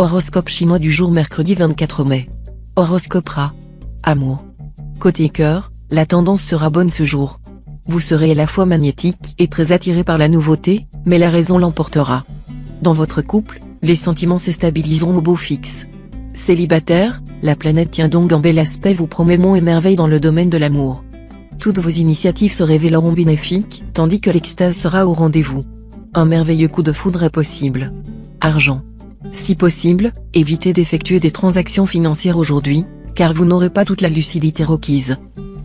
Horoscope chinois du jour mercredi 24 mai. Horoscope Ra. Amour. Côté cœur, la tendance sera bonne ce jour. Vous serez à la fois magnétique et très attiré par la nouveauté, mais la raison l'emportera. Dans votre couple, les sentiments se stabiliseront au beau fixe. Célibataire, la planète tient donc un bel aspect vous promet monts et merveilles dans le domaine de l'amour. Toutes vos initiatives se révéleront bénéfiques, tandis que l'extase sera au rendez-vous. Un merveilleux coup de foudre est possible. Argent. Si possible, évitez d'effectuer des transactions financières aujourd'hui, car vous n'aurez pas toute la lucidité requise.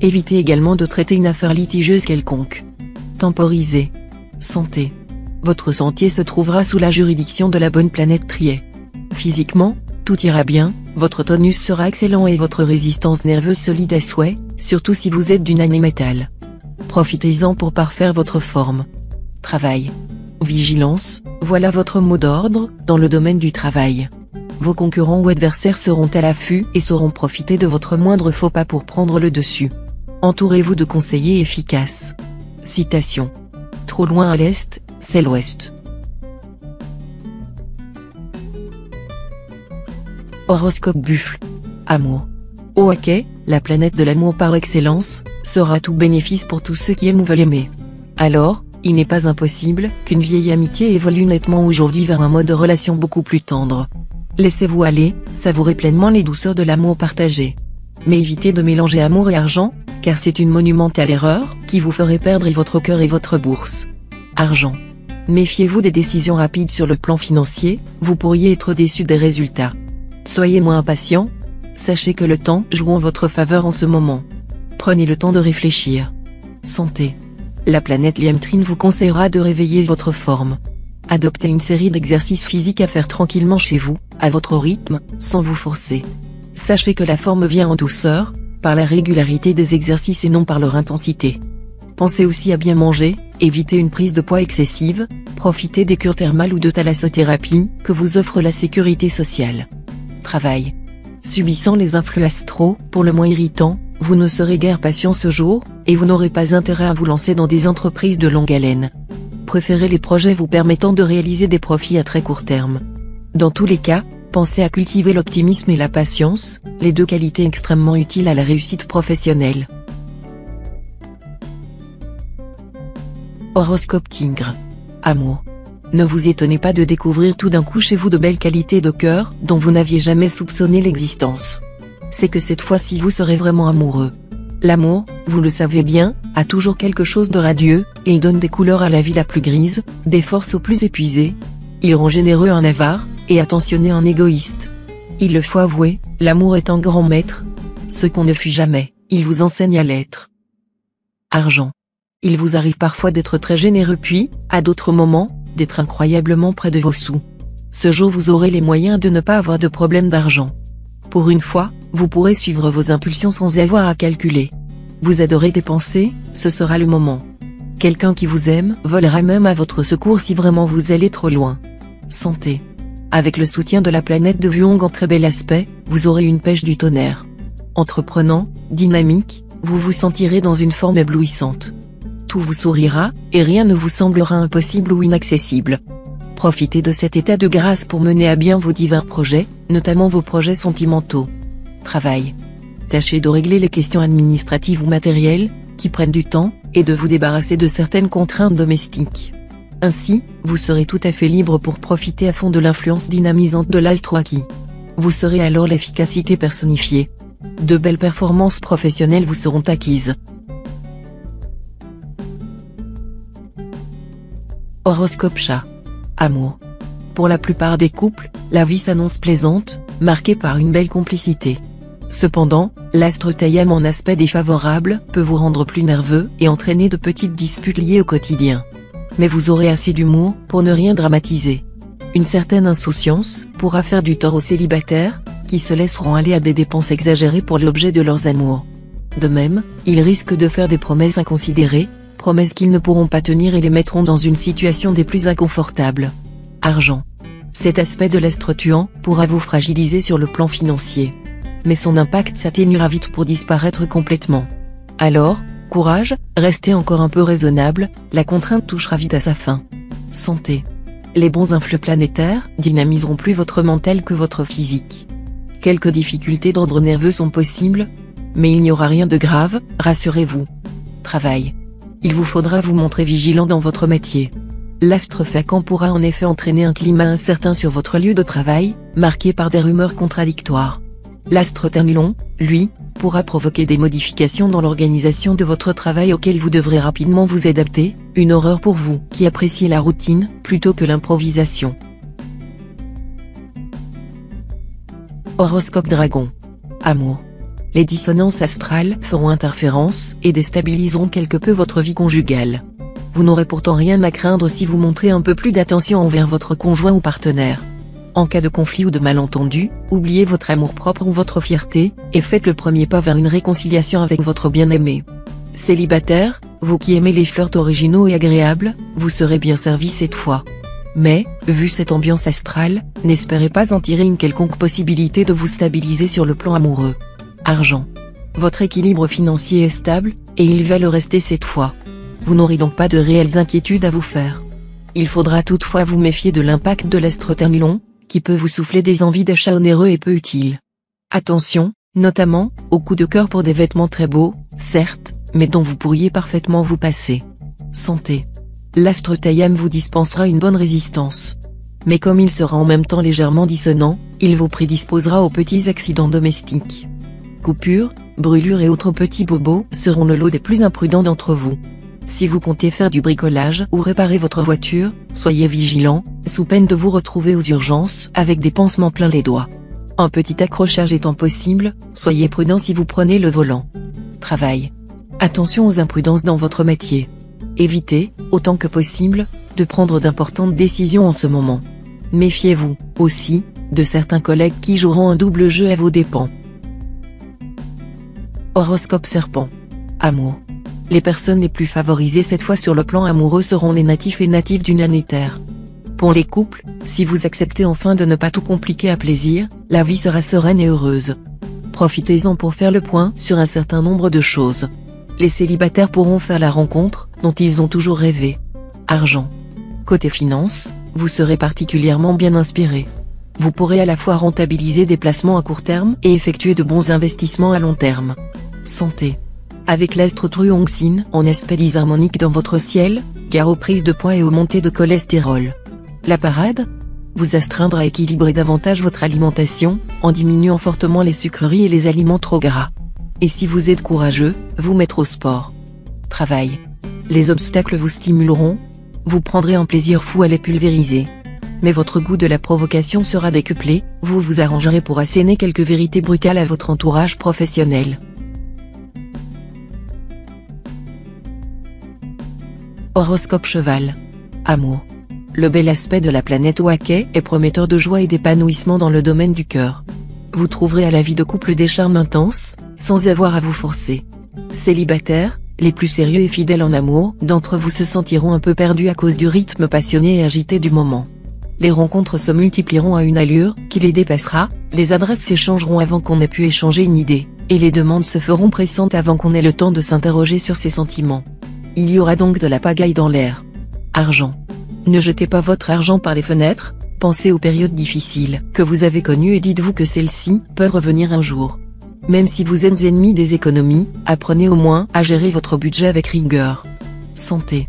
Évitez également de traiter une affaire litigieuse quelconque. Temporisez. Santé. Votre sentier se trouvera sous la juridiction de la bonne planète Trier. Physiquement, tout ira bien, votre tonus sera excellent et votre résistance nerveuse solide à souhait, surtout si vous êtes d'une année métal. Profitez-en pour parfaire votre forme. Travail. Vigilance, voilà votre mot d'ordre, dans le domaine du travail. Vos concurrents ou adversaires seront à l'affût et sauront profiter de votre moindre faux pas pour prendre le dessus. Entourez-vous de conseillers efficaces. Citation. Trop loin à l'est, c'est l'ouest. Horoscope Buffle. Amour. Au hockey, la planète de l'amour par excellence, sera tout bénéfice pour tous ceux qui aiment ou veulent aimer. Alors, il n'est pas impossible qu'une vieille amitié évolue nettement aujourd'hui vers un mode de relation beaucoup plus tendre. Laissez-vous aller, savourez pleinement les douceurs de l'amour partagé. Mais évitez de mélanger amour et argent, car c'est une monumentale erreur qui vous ferait perdre votre cœur et votre bourse. Argent. Méfiez-vous des décisions rapides sur le plan financier, vous pourriez être déçu des résultats. Soyez moins impatient. Sachez que le temps joue en votre faveur en ce moment. Prenez le temps de réfléchir. Santé. La planète Liam Trine vous conseillera de réveiller votre forme. Adoptez une série d'exercices physiques à faire tranquillement chez vous, à votre rythme, sans vous forcer. Sachez que la forme vient en douceur, par la régularité des exercices et non par leur intensité. Pensez aussi à bien manger, évitez une prise de poids excessive, profitez des cures thermales ou de thalassothérapie que vous offre la sécurité sociale. Travail. Subissant les influx astraux, pour le moins irritants, vous ne serez guère patient ce jour, et vous n'aurez pas intérêt à vous lancer dans des entreprises de longue haleine. Préférez les projets vous permettant de réaliser des profits à très court terme. Dans tous les cas, pensez à cultiver l'optimisme et la patience, les deux qualités extrêmement utiles à la réussite professionnelle. Horoscope Tigre. Amour. Ne vous étonnez pas de découvrir tout d'un coup chez vous de belles qualités de cœur dont vous n'aviez jamais soupçonné l'existence. C'est que cette fois-ci vous serez vraiment amoureux. L'amour, vous le savez bien, a toujours quelque chose de radieux, et il donne des couleurs à la vie la plus grise, des forces aux plus épuisées. Il rend généreux un avare, et attentionné un égoïste. Il le faut avouer, l'amour est un grand maître. Ce qu'on ne fut jamais, il vous enseigne à l'être. Argent. Il vous arrive parfois d'être très généreux puis, à d'autres moments, d'être incroyablement près de vos sous. Ce jour vous aurez les moyens de ne pas avoir de problème d'argent. Pour une fois, vous pourrez suivre vos impulsions sans avoir à calculer. Vous adorez dépenser, ce sera le moment. Quelqu'un qui vous aime volera même à votre secours si vraiment vous allez trop loin. Santé. Avec le soutien de la planète de Vuong en très bel aspect, vous aurez une pêche du tonnerre. Entreprenant, dynamique, vous vous sentirez dans une forme éblouissante. Tout vous sourira, et rien ne vous semblera impossible ou inaccessible. Profitez de cet état de grâce pour mener à bien vos divins projets, notamment vos projets sentimentaux. Travail. Tâchez de régler les questions administratives ou matérielles, qui prennent du temps, et de vous débarrasser de certaines contraintes domestiques. Ainsi, vous serez tout à fait libre pour profiter à fond de l'influence dynamisante de l'astro-acquis. Vous serez alors l'efficacité personnifiée. De belles performances professionnelles vous seront acquises. Horoscope Chat. Amour. Pour la plupart des couples, la vie s'annonce plaisante, marquée par une belle complicité. Cependant, l'astre Taïam en aspect défavorable peut vous rendre plus nerveux et entraîner de petites disputes liées au quotidien. Mais vous aurez assez d'humour pour ne rien dramatiser. Une certaine insouciance pourra faire du tort aux célibataires, qui se laisseront aller à des dépenses exagérées pour l'objet de leurs amours. De même, ils risquent de faire des promesses inconsidérées, promesses qu'ils ne pourront pas tenir et les mettront dans une situation des plus inconfortables. Argent. Cet aspect de l'astre tuant pourra vous fragiliser sur le plan financier. Mais son impact s'atténuera vite pour disparaître complètement. Alors, courage, restez encore un peu raisonnable, la contrainte touchera vite à sa fin. Santé. Les bons influx planétaires dynamiseront plus votre mental que votre physique. Quelques difficultés d'ordre nerveux sont possibles, mais il n'y aura rien de grave, rassurez-vous. Travail. Il vous faudra vous montrer vigilant dans votre métier. L'astre Fréquent pourra en effet entraîner un climat incertain sur votre lieu de travail, marqué par des rumeurs contradictoires. L'astre Ternilon, lui, pourra provoquer des modifications dans l'organisation de votre travail auxquelles vous devrez rapidement vous adapter, une horreur pour vous qui appréciez la routine plutôt que l'improvisation. Horoscope Dragon. Amour. Les dissonances astrales feront interférence et déstabiliseront quelque peu votre vie conjugale. Vous n'aurez pourtant rien à craindre si vous montrez un peu plus d'attention envers votre conjoint ou partenaire. En cas de conflit ou de malentendu, oubliez votre amour-propre ou votre fierté, et faites le premier pas vers une réconciliation avec votre bien-aimé. Célibataire, vous qui aimez les flirts originaux et agréables, vous serez bien servi cette fois. Mais, vu cette ambiance astrale, n'espérez pas en tirer une quelconque possibilité de vous stabiliser sur le plan amoureux. Argent. Votre équilibre financier est stable, et il va le rester cette fois. Vous n'aurez donc pas de réelles inquiétudes à vous faire. Il faudra toutefois vous méfier de l'impact de l'astre Ternilon, qui peut vous souffler des envies d'achat onéreux et peu utiles. Attention, notamment, aux coups de cœur pour des vêtements très beaux, certes, mais dont vous pourriez parfaitement vous passer. Santé. L'astre Tayam vous dispensera une bonne résistance. Mais comme il sera en même temps légèrement dissonant, il vous prédisposera aux petits accidents domestiques. Coupures, brûlures et autres petits bobos seront le lot des plus imprudents d'entre vous. Si vous comptez faire du bricolage ou réparer votre voiture, soyez vigilant, sous peine de vous retrouver aux urgences avec des pansements plein les doigts. Un petit accrochage étant possible, soyez prudent si vous prenez le volant. Travail. Attention aux imprudences dans votre métier. Évitez, autant que possible, de prendre d'importantes décisions en ce moment. Méfiez-vous, aussi, de certains collègues qui joueront un double jeu à vos dépens. Horoscope Serpent. Amour. Les personnes les plus favorisées cette fois sur le plan amoureux seront les natifs et natives du Nannéterre. Pour les couples, si vous acceptez enfin de ne pas tout compliquer à plaisir, la vie sera sereine et heureuse. Profitez-en pour faire le point sur un certain nombre de choses. Les célibataires pourront faire la rencontre dont ils ont toujours rêvé. Argent. Côté finance, vous serez particulièrement bien inspiré. Vous pourrez à la fois rentabiliser des placements à court terme et effectuer de bons investissements à long terme. Santé. Avec l'astre Truongsin en aspect disharmonique dans votre ciel, gare aux prises de poids et aux montées de cholestérol. La parade? Vous astreindre à équilibrer davantage votre alimentation, en diminuant fortement les sucreries et les aliments trop gras. Et si vous êtes courageux, vous mettre au sport. Travail. Les obstacles vous stimuleront. Vous prendrez un plaisir fou à les pulvériser. Mais votre goût de la provocation sera décuplé, vous vous arrangerez pour asséner quelques vérités brutales à votre entourage professionnel. Horoscope Cheval. Amour. Le bel aspect de la planète Waké est prometteur de joie et d'épanouissement dans le domaine du cœur. Vous trouverez à la vie de couple des charmes intenses, sans avoir à vous forcer. Célibataires, les plus sérieux et fidèles en amour d'entre vous se sentiront un peu perdus à cause du rythme passionné et agité du moment. Les rencontres se multiplieront à une allure qui les dépassera, les adresses s'échangeront avant qu'on ait pu échanger une idée, et les demandes se feront pressantes avant qu'on ait le temps de s'interroger sur ses sentiments. Il y aura donc de la pagaille dans l'air. Argent. Ne jetez pas votre argent par les fenêtres, pensez aux périodes difficiles que vous avez connues et dites-vous que celles-ci peuvent revenir un jour. Même si vous êtes ennemi des économies, apprenez au moins à gérer votre budget avec rigueur. Santé.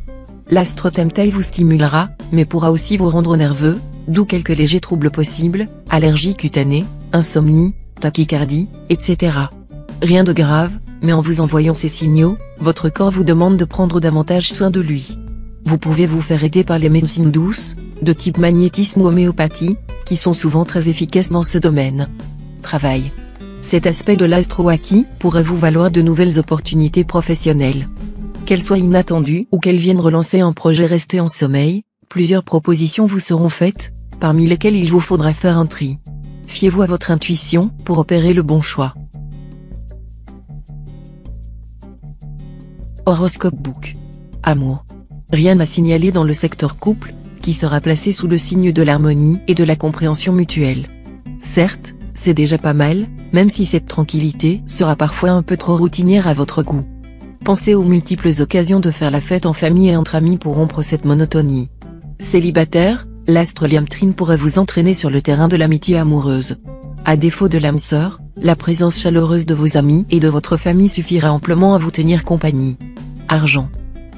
L'astre Temtei vous stimulera, mais pourra aussi vous rendre nerveux, d'où quelques légers troubles possibles, allergies cutanées, insomnie, tachycardie, etc. Rien de grave, mais en vous envoyant ces signaux, votre corps vous demande de prendre davantage soin de lui. Vous pouvez vous faire aider par les médecines douces, de type magnétisme ou homéopathie, qui sont souvent très efficaces dans ce domaine. Travail. Cet aspect de l'astre Waki pourrait vous valoir de nouvelles opportunités professionnelles. Qu'elles soient inattendues ou qu'elles viennent relancer un projet resté en sommeil, plusieurs propositions vous seront faites, parmi lesquelles il vous faudra faire un tri. Fiez-vous à votre intuition pour opérer le bon choix. Horoscope Book. Amour. Rien à signaler dans le secteur couple, qui sera placé sous le signe de l'harmonie et de la compréhension mutuelle. Certes, c'est déjà pas mal, même si cette tranquillité sera parfois un peu trop routinière à votre goût. Pensez aux multiples occasions de faire la fête en famille et entre amis pour rompre cette monotonie. Célibataire, L'astre Liam Trine pourrait vous entraîner sur le terrain de l'amitié amoureuse. À défaut de l'âme sœur, la présence chaleureuse de vos amis et de votre famille suffira amplement à vous tenir compagnie. Argent.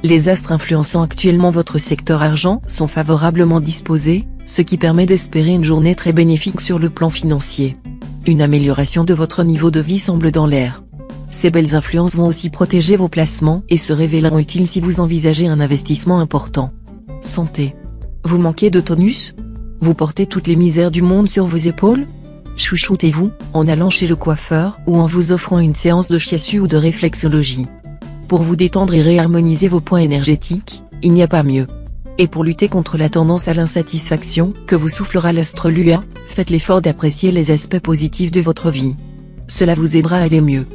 Les astres influençant actuellement votre secteur argent sont favorablement disposés, ce qui permet d'espérer une journée très bénéfique sur le plan financier. Une amélioration de votre niveau de vie semble dans l'air. Ces belles influences vont aussi protéger vos placements et se révéleront utiles si vous envisagez un investissement important. Santé. Vous manquez de tonus? Vous portez toutes les misères du monde sur vos épaules? Chouchoutez-vous, en allant chez le coiffeur ou en vous offrant une séance de shiatsu ou de réflexologie. Pour vous détendre et réharmoniser vos points énergétiques, il n'y a pas mieux. Et pour lutter contre la tendance à l'insatisfaction que vous soufflera l'astre Lua, faites l'effort d'apprécier les aspects positifs de votre vie. Cela vous aidera à aller mieux.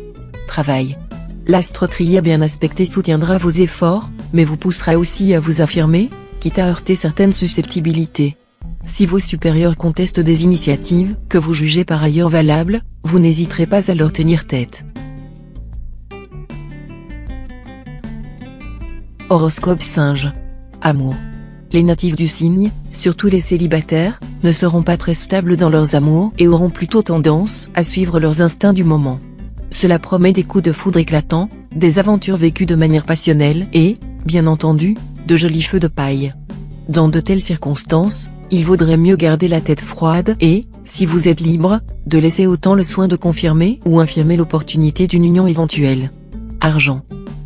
Travail. L'astre Trier bien aspecté soutiendra vos efforts, mais vous poussera aussi à vous affirmer, quitte à heurter certaines susceptibilités. Si vos supérieurs contestent des initiatives que vous jugez par ailleurs valables, vous n'hésiterez pas à leur tenir tête. Horoscope Singe. Amour. Les natifs du signe, surtout les célibataires, ne seront pas très stables dans leurs amours et auront plutôt tendance à suivre leurs instincts du moment. Cela promet des coups de foudre éclatants, des aventures vécues de manière passionnelle et, bien entendu, de jolis feux de paille. Dans de telles circonstances, il vaudrait mieux garder la tête froide et, si vous êtes libre, de laisser autant le soin de confirmer ou infirmer l'opportunité d'une union éventuelle. Argent.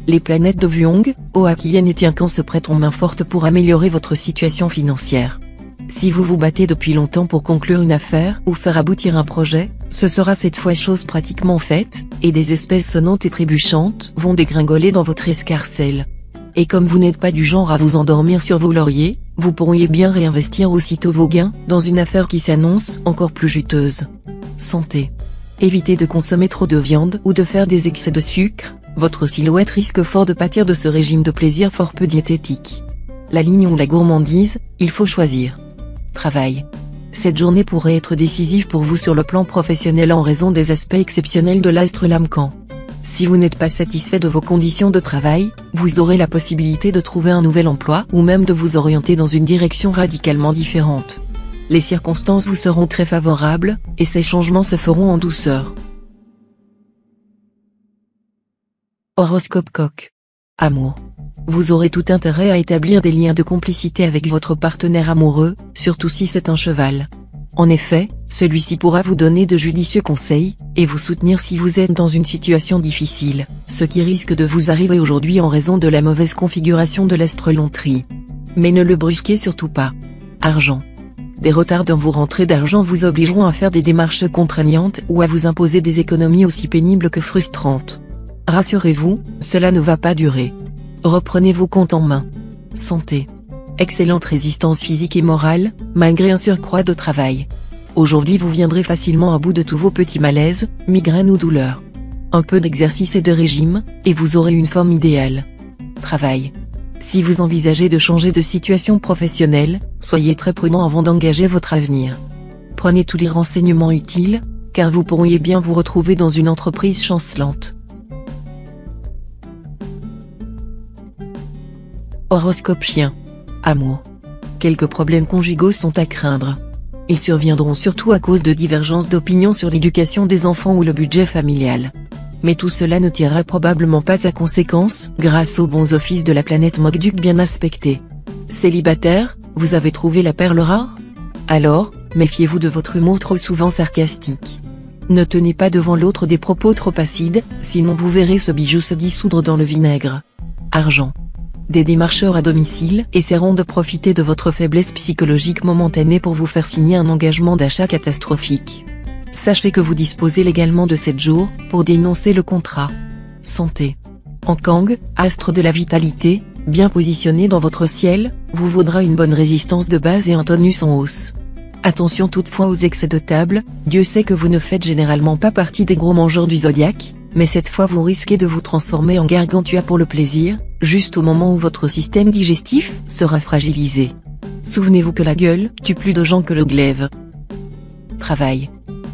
Les planètes de Vuong, Oakien et Tiancan se prêtent main forte pour améliorer votre situation financière. Si vous vous battez depuis longtemps pour conclure une affaire ou faire aboutir un projet, ce sera cette fois chose pratiquement faite, et des espèces sonnantes et trébuchantes vont dégringoler dans votre escarcelle. Et comme vous n'êtes pas du genre à vous endormir sur vos lauriers, vous pourriez bien réinvestir aussitôt vos gains dans une affaire qui s'annonce encore plus juteuse. Santé. Évitez de consommer trop de viande ou de faire des excès de sucre, votre silhouette risque fort de pâtir de ce régime de plaisir fort peu diététique. La ligne ou la gourmandise, il faut choisir. Travail. Cette journée pourrait être décisive pour vous sur le plan professionnel en raison des aspects exceptionnels de l'astre Lamcan. Si vous n'êtes pas satisfait de vos conditions de travail, vous aurez la possibilité de trouver un nouvel emploi ou même de vous orienter dans une direction radicalement différente. Les circonstances vous seront très favorables, et ces changements se feront en douceur. Horoscope Coq. Amour. Vous aurez tout intérêt à établir des liens de complicité avec votre partenaire amoureux, surtout si c'est un cheval. En effet, celui-ci pourra vous donner de judicieux conseils, et vous soutenir si vous êtes dans une situation difficile, ce qui risque de vous arriver aujourd'hui en raison de la mauvaise configuration de l'astre Lontrie. Mais ne le brusquez surtout pas. Argent. Des retards dans vos rentrées d'argent vous obligeront à faire des démarches contraignantes ou à vous imposer des économies aussi pénibles que frustrantes. Rassurez-vous, cela ne va pas durer. Reprenez vos comptes en main. Santé. Excellente résistance physique et morale, malgré un surcroît de travail. Aujourd'hui vous viendrez facilement à bout de tous vos petits malaises, migraines ou douleurs. Un peu d'exercice et de régime, et vous aurez une forme idéale. Travail. Si vous envisagez de changer de situation professionnelle, soyez très prudent avant d'engager votre avenir. Prenez tous les renseignements utiles, car vous pourriez bien vous retrouver dans une entreprise chancelante. Horoscope Chien. Amour. Quelques problèmes conjugaux sont à craindre. Ils surviendront surtout à cause de divergences d'opinion sur l'éducation des enfants ou le budget familial. Mais tout cela ne tirera probablement pas à conséquence grâce aux bons offices de la planète Mogduk bien aspectée. Célibataire, vous avez trouvé la perle rare? Alors, méfiez-vous de votre humour trop souvent sarcastique. Ne tenez pas devant l'autre des propos trop acides, sinon vous verrez ce bijou se dissoudre dans le vinaigre. Argent. Des démarcheurs à domicile essaieront de profiter de votre faiblesse psychologique momentanée pour vous faire signer un engagement d'achat catastrophique. Sachez que vous disposez légalement de 7 jours pour dénoncer le contrat. Santé. En Kang, astre de la vitalité, bien positionné dans votre ciel, vous vaudra une bonne résistance de base et un tonus en hausse. Attention toutefois aux excès de table, Dieu sait que vous ne faites généralement pas partie des gros mangeurs du zodiaque, mais cette fois vous risquez de vous transformer en gargantua pour le plaisir, juste au moment où votre système digestif sera fragilisé. Souvenez-vous que la gueule tue plus de gens que le glaive. Travail.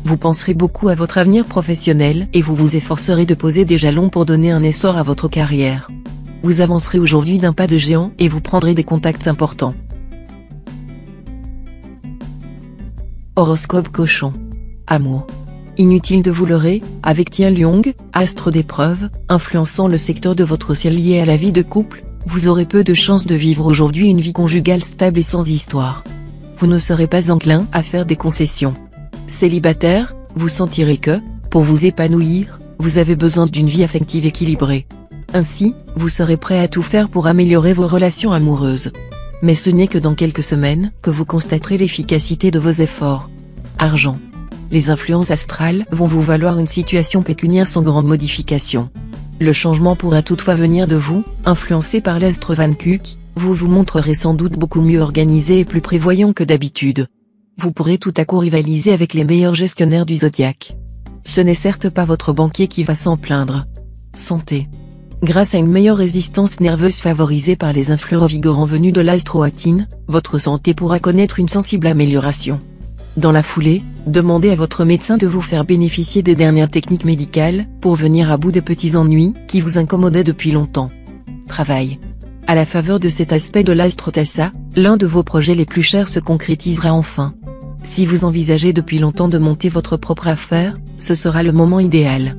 Vous penserez beaucoup à votre avenir professionnel et vous vous efforcerez de poser des jalons pour donner un essor à votre carrière. Vous avancerez aujourd'hui d'un pas de géant et vous prendrez des contacts importants. Horoscope Cochon. Amour. Inutile de vous leurrer, avec Tien Liong, astre d'épreuve, influençant le secteur de votre ciel lié à la vie de couple, vous aurez peu de chances de vivre aujourd'hui une vie conjugale stable et sans histoire. Vous ne serez pas enclin à faire des concessions. Célibataire, vous sentirez que, pour vous épanouir, vous avez besoin d'une vie affective équilibrée. Ainsi, vous serez prêt à tout faire pour améliorer vos relations amoureuses. Mais ce n'est que dans quelques semaines que vous constaterez l'efficacité de vos efforts. Argent. Les influences astrales vont vous valoir une situation pécuniaire sans grande modification. Le changement pourra toutefois venir de vous, influencé par l'astre Van Kuck, vous vous montrerez sans doute beaucoup mieux organisé et plus prévoyant que d'habitude. Vous pourrez tout à coup rivaliser avec les meilleurs gestionnaires du zodiaque. Ce n'est certes pas votre banquier qui va s'en plaindre. Santé. Grâce à une meilleure résistance nerveuse favorisée par les influx revigorants venus de l'astroatine, votre santé pourra connaître une sensible amélioration. Dans la foulée, demandez à votre médecin de vous faire bénéficier des dernières techniques médicales, pour venir à bout des petits ennuis qui vous incommodaient depuis longtemps. Travail. À la faveur de cet aspect de l'astre Tassa, l'un de vos projets les plus chers se concrétisera enfin. Si vous envisagez depuis longtemps de monter votre propre affaire, ce sera le moment idéal.